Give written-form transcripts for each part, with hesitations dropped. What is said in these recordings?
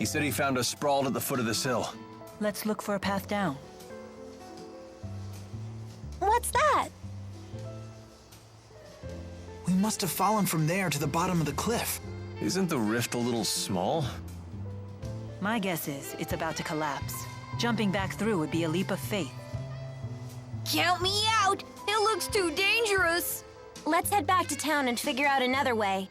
He said he found us sprawled at the foot of this hill. Let's look for a path down. What's that? We must have fallen from there to the bottom of the cliff. Isn't the rift a little small? My guess is it's about to collapse. Jumping back through would be a leap of faith. Count me out! It looks too dangerous! Let's head back to town and figure out another way.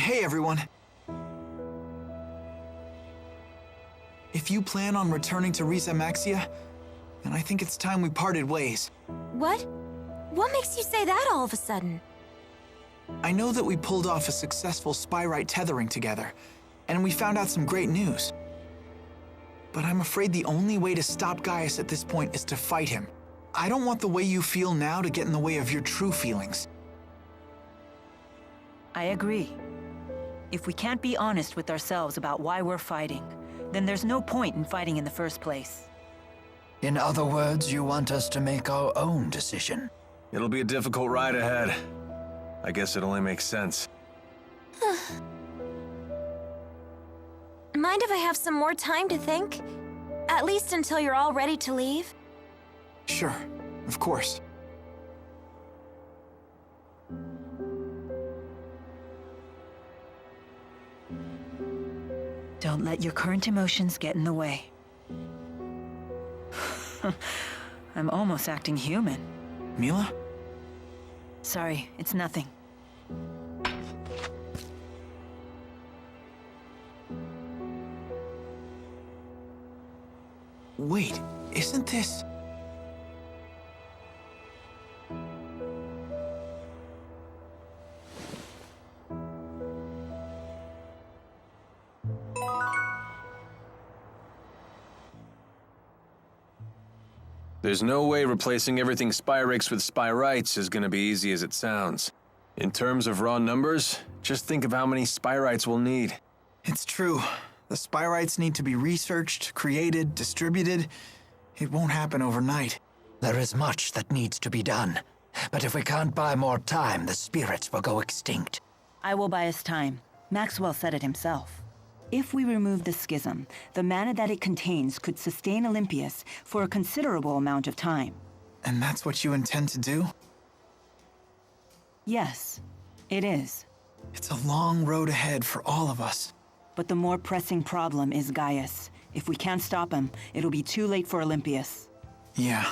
Hey, everyone. If you plan on returning to Rieze Maxia, then I think it's time we parted ways. What? What makes you say that all of a sudden? I know that we pulled off a successful spyrite tethering together, and we found out some great news. But I'm afraid the only way to stop Gaius at this point is to fight him. I don't want the way you feel now to get in the way of your true feelings. I agree. If we can't be honest with ourselves about why we're fighting, then there's no point in fighting in the first place. In other words, you want us to make our own decision. It'll be a difficult ride ahead. I guess it only makes sense. Mind if I have some more time to think? At least until you're all ready to leave? Sure, of course. Don't let your current emotions get in the way. I'm almost acting human. Milla? Sorry, it's nothing. Wait, isn't this... There's no way replacing everything Spyrex with Spyrites is gonna be easy as it sounds. In terms of raw numbers, just think of how many Spyrites we'll need. It's true. The Spyrites need to be researched, created, distributed. It won't happen overnight. There is much that needs to be done. But if we can't buy more time, the spirits will go extinct. I will buy us time. Maxwell said it himself. If we remove the schism, the mana that it contains could sustain Olympius for a considerable amount of time. And that's what you intend to do? Yes, it is. It's a long road ahead for all of us. But the more pressing problem is Gaius. If we can't stop him, it'll be too late for Olympius. Yeah.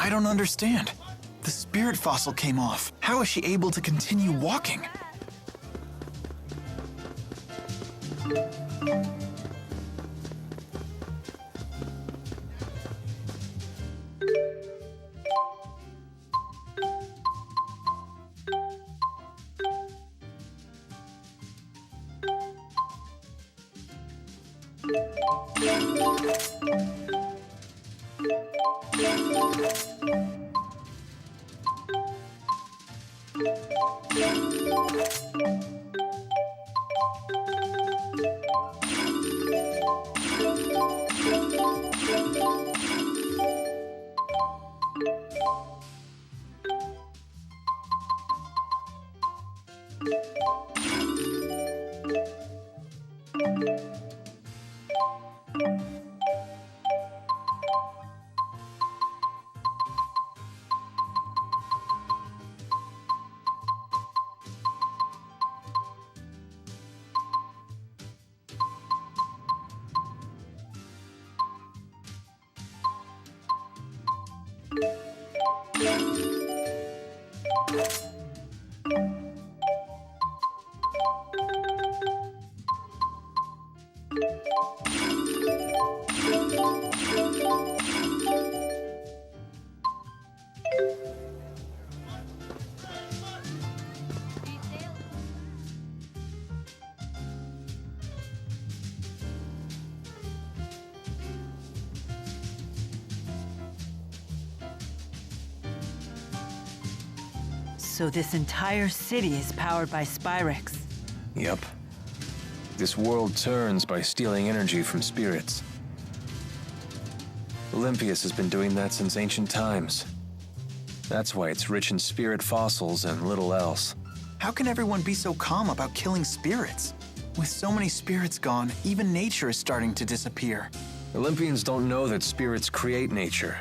I don't understand. The spirit fossil came off. How is she able to continue walking? So this entire city is powered by Spyrex. Yep. This world turns by stealing energy from spirits. Olympias has been doing that since ancient times. That's why it's rich in spirit fossils and little else. How can everyone be so calm about killing spirits? With so many spirits gone, even nature is starting to disappear. Olympians don't know that spirits create nature,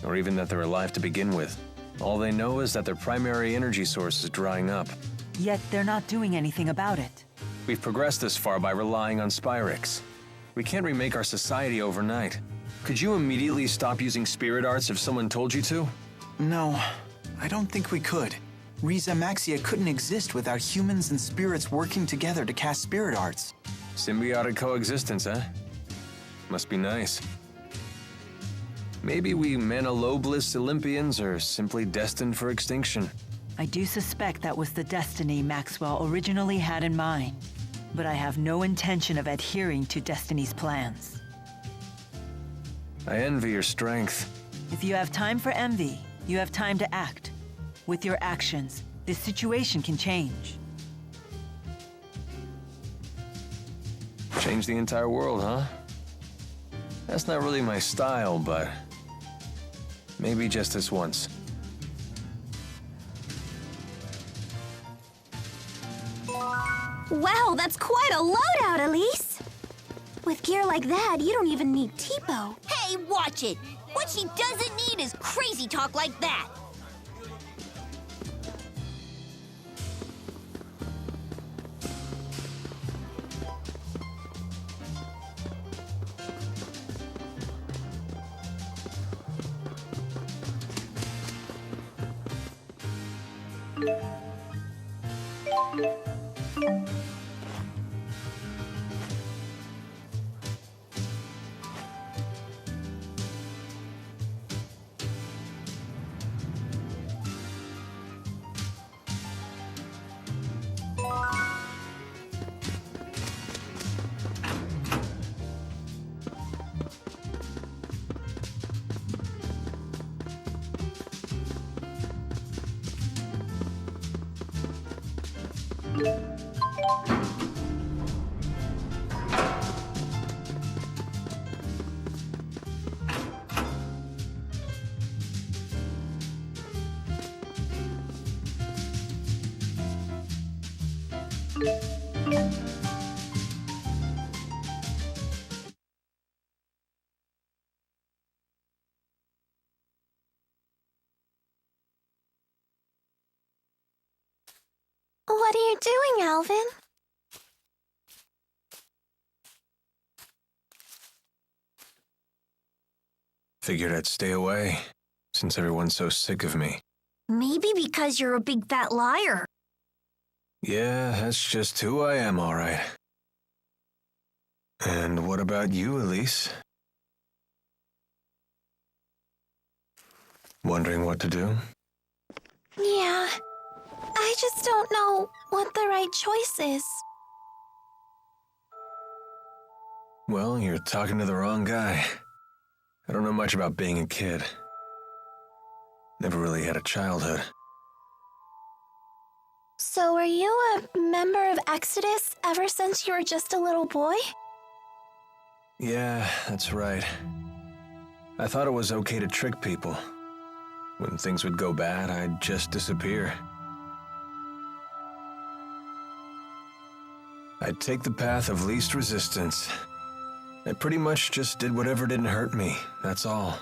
or even that they're alive to begin with. All they know is that their primary energy source is drying up. Yet they're not doing anything about it. We've progressed this far by relying on Spyrex. We can't remake our society overnight. Could you immediately stop using spirit arts if someone told you to? No, I don't think we could. Rieze Maxia couldn't exist without humans and spirits working together to cast spirit arts. Symbiotic coexistence, huh? Must be nice. Maybe we Manalobless Olympians are simply destined for extinction. I do suspect that was the destiny Maxwell originally had in mind, but I have no intention of adhering to Destiny's plans. I envy your strength. If you have time for envy, you have time to act. With your actions, this situation can change. Change the entire world, huh? That's not really my style, but maybe just this once. Wow, that's quite a loadout, Elise! With gear like that, you don't even need Tipo. Hey, watch it! What she doesn't need is crazy talk like that! What are you doing, Alvin? Figured I'd stay away, since everyone's so sick of me. Maybe because you're a big fat liar. Yeah, that's just who I am, all right. And what about you, Elise? Wondering what to do? Yeah, I just don't know what the right choice is. Well, you're talking to the wrong guy. I don't know much about being a kid. Never really had a childhood. So were you a member of Exodus ever since you were just a little boy? Yeah, that's right. I thought it was okay to trick people. When things would go bad, I'd just disappear. I'd take the path of least resistance. I pretty much just did whatever didn't hurt me, that's all.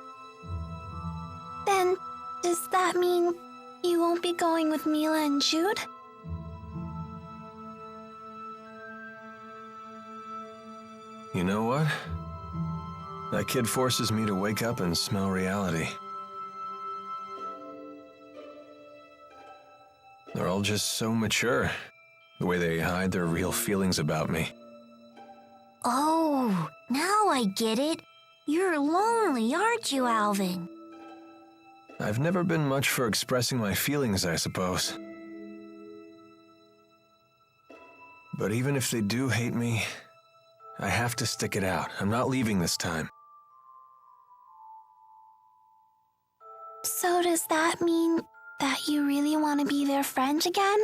Then, does that mean you won't be going with Milla and Jude? You know what? That kid forces me to wake up and smell reality. They're all just so mature, the way they hide their real feelings about me. Oh, now I get it. You're lonely, aren't you, Alvin? I've never been much for expressing my feelings, I suppose. But even if they do hate me, I have to stick it out. I'm not leaving this time. So does that mean that you really want to be their friend again?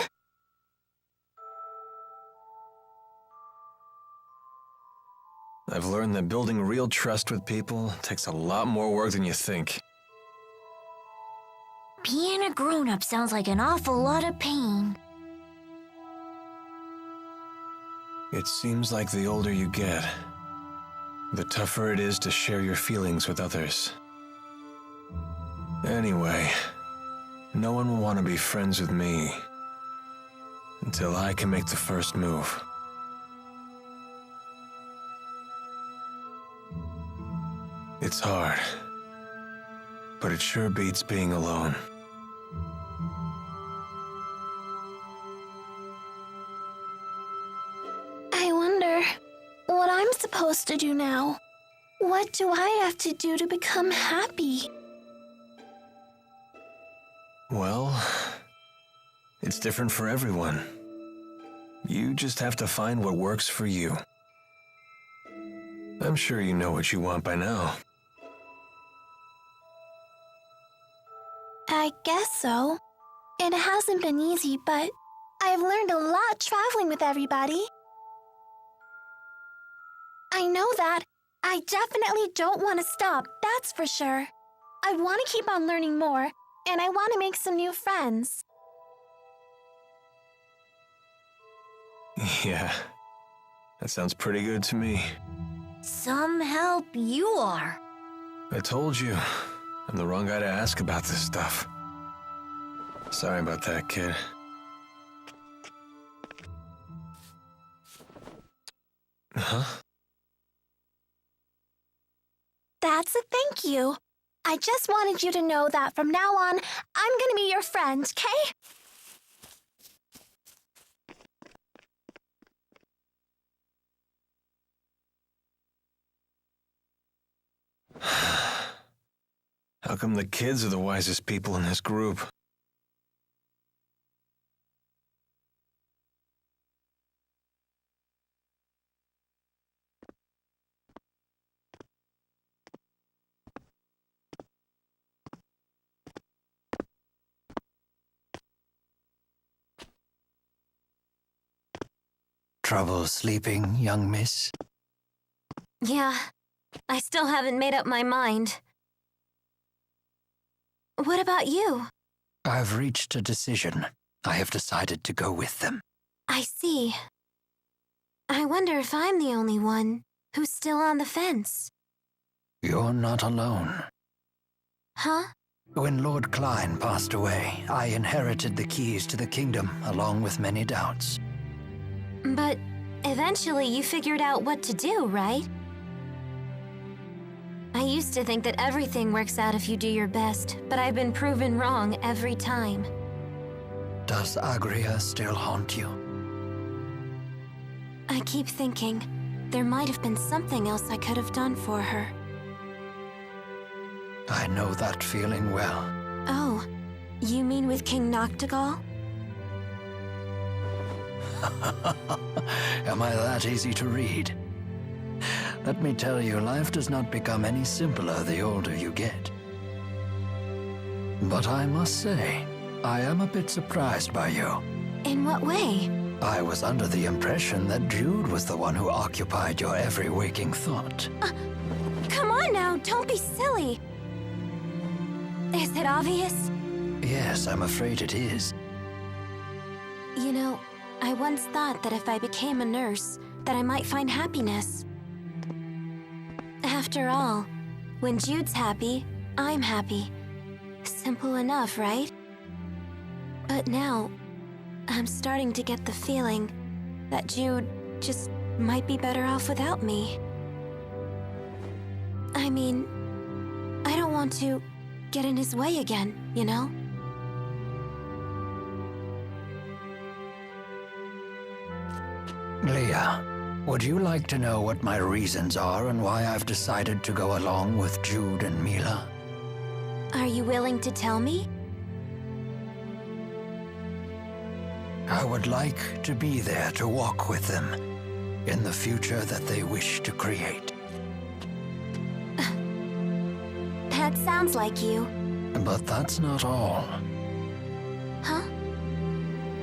I've learned that building real trust with people takes a lot more work than you think. Being a grown-up sounds like an awful lot of pain. It seems like the older you get, the tougher it is to share your feelings with others. Anyway, no one will want to be friends with me until I can make the first move. It's hard, but it sure beats being alone. I wonder what I'm supposed to do now. What do I have to do to become happy? Well, it's different for everyone. You just have to find what works for you. I'm sure you know what you want by now. I guess so. It hasn't been easy, but I've learned a lot traveling with everybody. I know that. I definitely don't want to stop, that's for sure. I want to keep on learning more, and I want to make some new friends. Yeah, that sounds pretty good to me. Some help you are. I told you, I'm the wrong guy to ask about this stuff. Sorry about that, kid. Huh? That's a thank you. I just wanted you to know that from now on, I'm gonna be your friend, okay? How come the kids are the wisest people in this group? Trouble sleeping, young miss? Yeah, I still haven't made up my mind. What about you? I've reached a decision. I have decided to go with them. I see. I wonder if I'm the only one who's still on the fence. You're not alone. Huh? When Lord Klein passed away, I inherited the keys to the kingdom along with many doubts. But eventually you figured out what to do, right? I used to think that everything works out if you do your best, but I've been proven wrong every time. Does Agria still haunt you? I keep thinking there might have been something else I could have done for her. I know that feeling well. Oh, you mean with King Noctigal? Am I that easy to read? Let me tell you, life does not become any simpler the older you get. But I must say, I am a bit surprised by you. In what way? I was under the impression that Jude was the one who occupied your every waking thought. Come on now, don't be silly. Is it obvious? Yes, I'm afraid it is. You know, I once thought that if I became a nurse, that I might find happiness. After all, when Jude's happy, I'm happy. Simple enough, right? But now, I'm starting to get the feeling that Jude just might be better off without me. I mean, I don't want to get in his way again, you know? Leah, would you like to know what my reasons are and why I've decided to go along with Jude and Milla? Are you willing to tell me? I would like to be there to walk with them in the future that they wish to create. That sounds like you. But that's not all. Huh?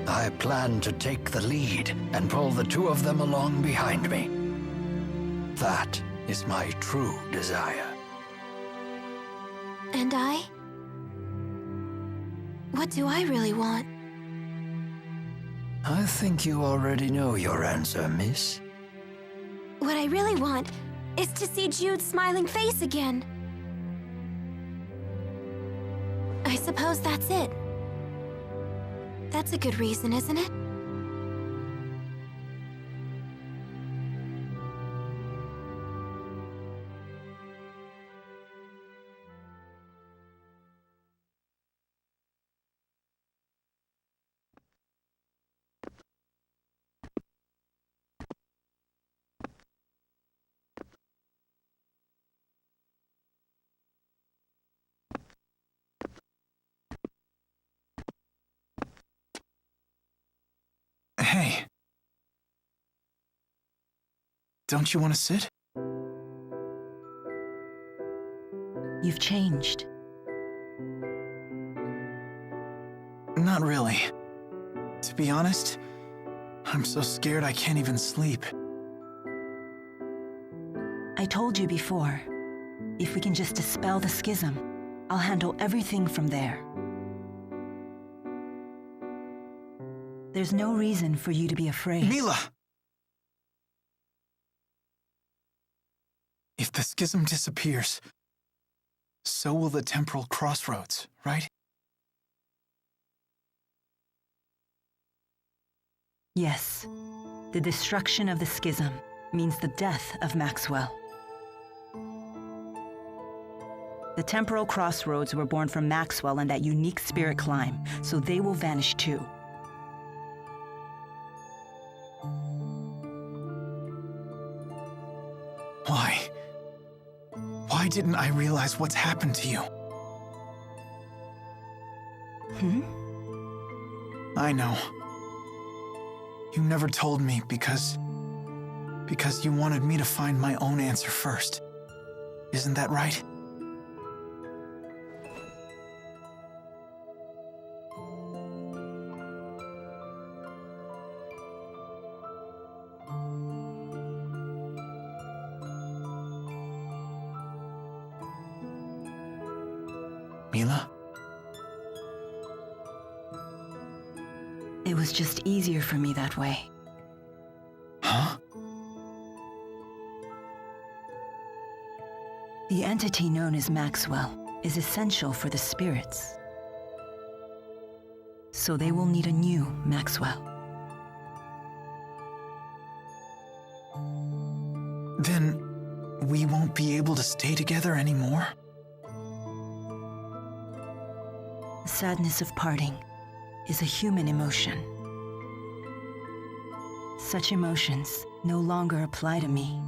I plan to take the lead and pull the two of them along behind me. That is my true desire. And I? What do I really want? I think you already know your answer, miss. What I really want is to see Jude's smiling face again. I suppose that's it. That's a good reason, isn't it? Hey. Don't you want to sit? You've changed. Not really. To be honest, I'm so scared I can't even sleep. I told you before, if we can just dispel the schism, I'll handle everything from there. There's no reason for you to be afraid. Milla! If the schism disappears, so will the temporal crossroads, right? Yes. The destruction of the schism means the death of Maxwell. The temporal crossroads were born from Maxwell and that unique spirit climb, so they will vanish too. Why? Why didn't I realize what's happened to you? I know. You never told me because you wanted me to find my own answer first. Isn't that right? Milla? It was just easier for me that way. Huh? The entity known as Maxwell is essential for the spirits. So they will need a new Maxwell. Then, we won't be able to stay together anymore? The sadness of parting is a human emotion. Such emotions no longer apply to me.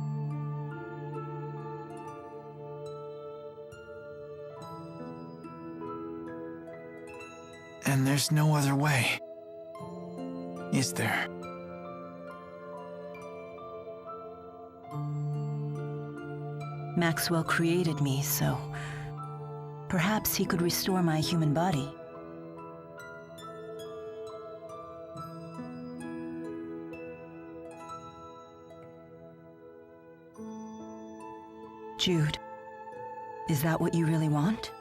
And there's no other way, is there? Maxwell created me, so perhaps he could restore my human body. Jude, is that what you really want?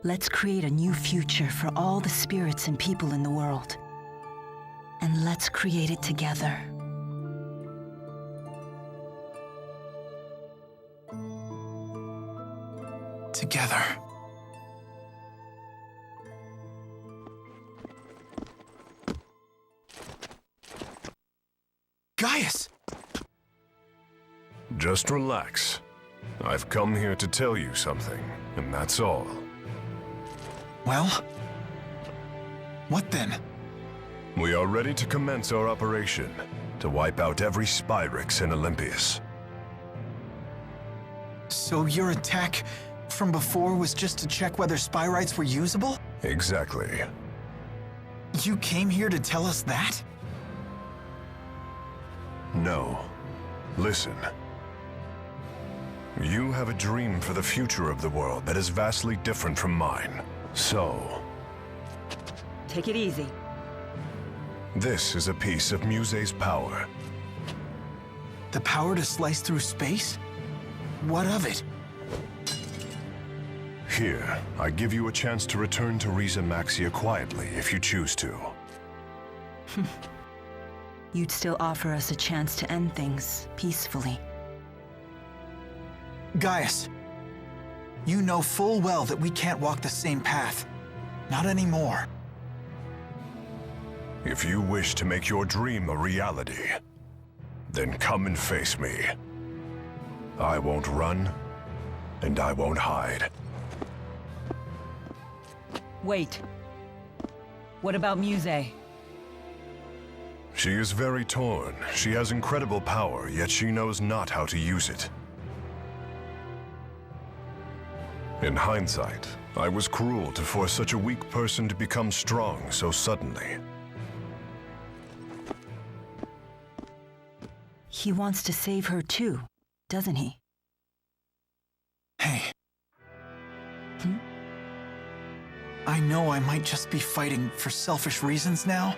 Let's create a new future for all the spirits and people in the world. And let's create it together. Together. Gaius! Just relax. I've come here to tell you something, and that's all. Well, what then? We are ready to commence our operation to wipe out every Spyrix in Olympias. So your attack from before was just to check whether Spyrites were usable? Exactly. You came here to tell us that? No. Listen. You have a dream for the future of the world that is vastly different from mine. So... Take it easy. This is a piece of Muse's power. The power to slice through space? What of it? Here, I give you a chance to return to Rieze Maxia quietly if you choose to. You'd still offer us a chance to end things peacefully. Gaius, you know full well that we can't walk the same path. Not anymore. If you wish to make your dream a reality, then come and face me. I won't run, and I won't hide. Wait. What about Muse? She is very torn. She has incredible power, yet she knows not how to use it. In hindsight, I was cruel to force such a weak person to become strong so suddenly. He wants to save her too, doesn't he? Hey. I know I might just be fighting for selfish reasons now,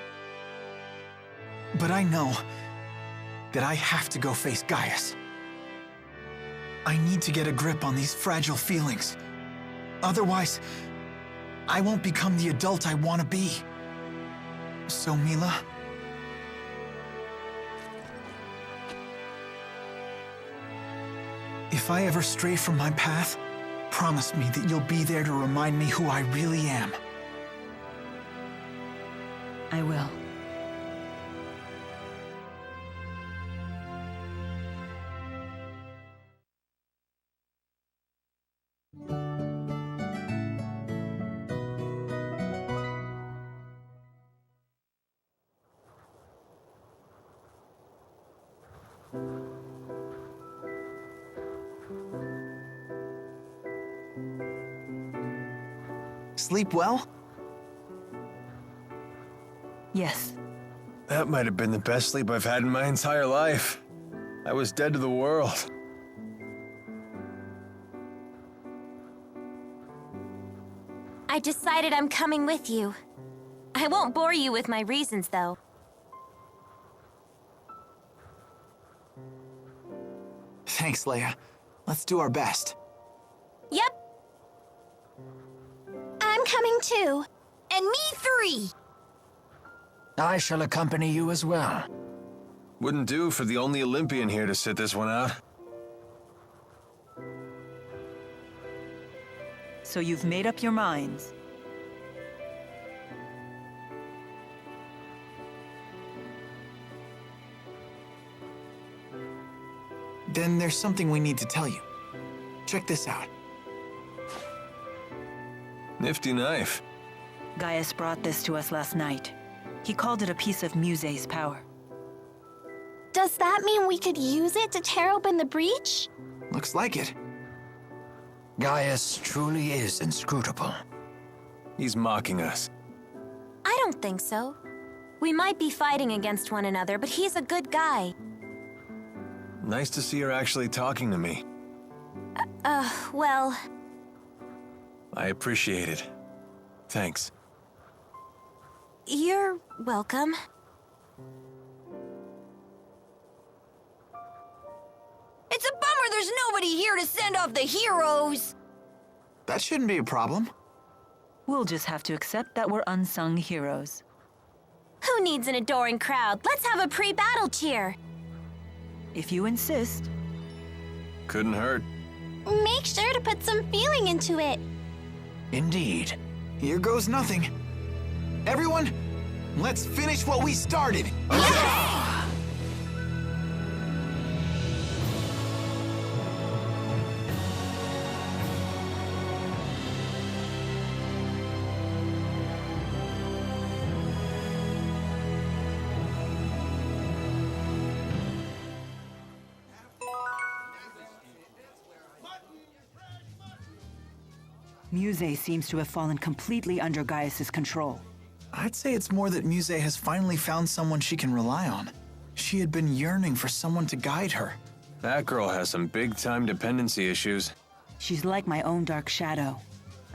but I know that I have to go face Gaius. I need to get a grip on these fragile feelings. Otherwise, I won't become the adult I want to be. So, Milla? If I ever stray from my path, promise me that you'll be there to remind me who I really am. I will. Sleep well? Yes. That might have been the best sleep I've had in my entire life. I was dead to the world. I decided I'm coming with you. I won't bore you with my reasons, though. Thanks, Leia. Let's do our best. Yep. I'm coming too. And me 3. I shall accompany you as well. Wouldn't do for the only Olympian here to sit this one out. So you've made up your minds. Then there's something we need to tell you. Check this out. Nifty knife. Gaius brought this to us last night. He called it a piece of Muse's power. Does that mean we could use it to tear open the breach? Looks like it. Gaius truly is inscrutable. He's mocking us. I don't think so. We might be fighting against one another, but he's a good guy. Nice to see her actually talking to me. Well... I appreciate it. Thanks. You're welcome. It's a bummer there's nobody here to send off the heroes. That shouldn't be a problem. We'll just have to accept that we're unsung heroes. Who needs an adoring crowd? Let's have a pre-battle cheer. If you insist. Couldn't hurt. Make sure to put some feeling into it. Indeed. Here goes nothing. Everyone, let's finish what we started. Muse seems to have fallen completely under Gaius's control. I'd say it's more that Muse has finally found someone she can rely on. She had been yearning for someone to guide her. That girl has some big-time dependency issues. She's like my own dark shadow.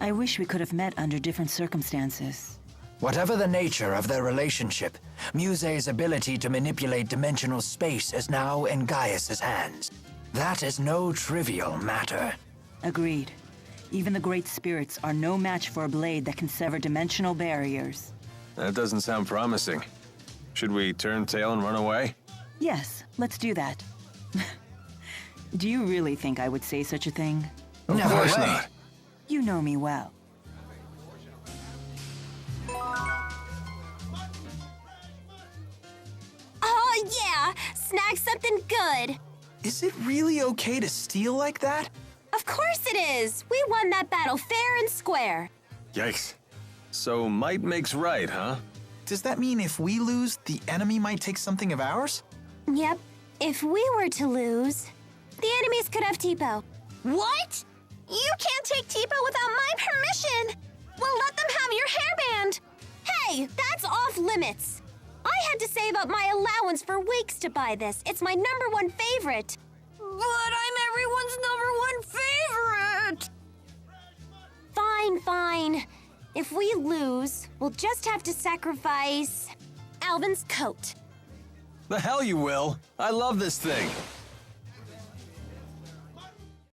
I wish we could have met under different circumstances. Whatever the nature of their relationship, Muse's ability to manipulate dimensional space is now in Gaius's hands. That is no trivial matter. Agreed. Even the great spirits are no match for a blade that can sever dimensional barriers. That doesn't sound promising. Should we turn tail and run away? Yes, let's do that. Do you really think I would say such a thing? Of course not. You know me well. Oh, yeah! Snag something good! Is it really okay to steal like that? Of course it is! We won that battle fair and square. Yikes. So might makes right, huh? Does that mean if we lose, the enemy might take something of ours? Yep. If we were to lose, the enemies could have Tipo. What? You can't take Tipo without my permission! We'll let them have your hairband! Hey, that's off limits! I had to save up my allowance for weeks to buy this. It's my #1 favorite. But I'm everyone's #1 favorite! Fine, fine. If we lose, we'll just have to sacrifice Alvin's coat. The hell you will. I love this thing.